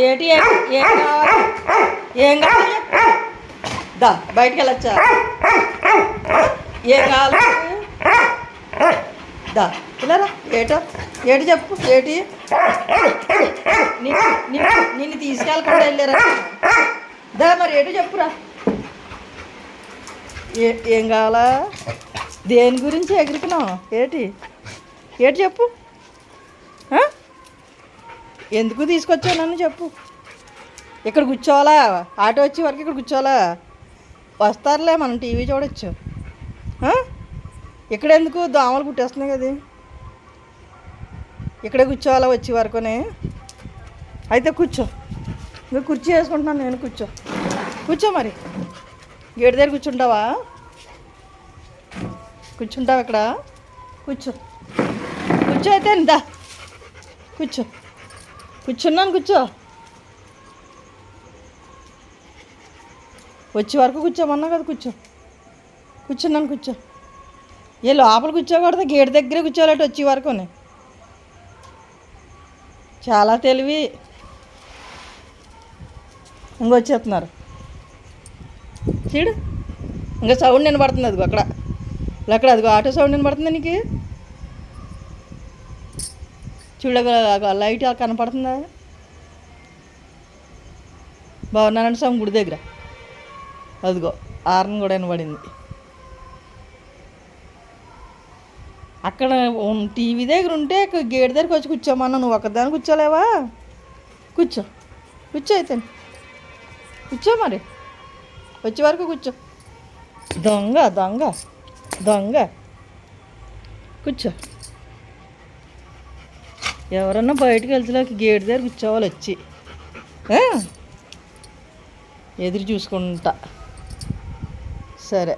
ఏటి ఏం కావాలి? ఏం కావాలి? దా బయటికి వెళ్ళొచ్చా? ఏం కావాలి? దా పిల్లరా ఏటో ఏటి చెప్పు ఏటి నిన్ను తీసుకెళ్ళకుండా వెళ్ళారా? దా మరి ఏటో చెప్పురా. ఏం కావాలా? దేని గురించి ఎగురుకున్నావు? ఏటి ఏటి చెప్పు. ఎందుకు తీసుకొచ్చావు నన్ను చెప్పు. ఇక్కడ కూర్చోవాలా? ఆటో వచ్చే వరకు ఇక్కడ కూర్చోవాలా? వస్తారులే, మనం టీవీ చూడొచ్చు. ఇక్కడ ఎందుకు? దోమలు కుట్టేస్తున్నాయి కదా. ఇక్కడే కూర్చోవాలా వచ్చే వరకునే? అయితే కూర్చో. నువ్వు కుర్చీ వేసుకుంటున్నాను నేను. కూర్చో కూర్చో మరి. గేటు దగ్గర కూర్చుంటావా? కూర్చుంటావు ఇక్కడ? కూర్చో కూర్చో అయితే దా కూర్చో. కూర్చున్నాను కూర్చో. వచ్చే వరకు కూర్చోమన్నా కదా. కూర్చో. కూర్చున్నాను కూర్చో. ఏ లోపల కూర్చోకూడదు, గేటు దగ్గరే కూర్చోవాలంటే వచ్చే వరకునే. చాలా తెలివి. ఇంకొచ్చేస్తున్నారు చూడు. ఇంకా సౌండ్ వినబడుతుంది అదిగో అక్కడ. అక్కడ అదిగో ఆటో సౌండ్ వినబడుతుంది నీకు. చూడగా లైట్ కనపడుతుందా? బాగున్నానంటే స్వామి గుడి దగ్గర అదిగో ఆర్న్ కూడా వినబడింది. అక్కడ టీవీ దగ్గర ఉంటే గేట్ దగ్గరికి వచ్చి కూర్చోమన్నా. నువ్వు ఒకదాన్ని కూర్చోలేవా? కూర్చో కూర్చో అయితే. కూర్చో మరి. వచ్చే వరకు కూర్చో. దొంగ దొంగ దొంగ. కూర్చో. ఎవరన్నా బయటకు వెళ్తేలోకి గేట్ దగ్గర కూర్చోవాలి వచ్చి. ఎదురు చూసుకుంటా. సరే.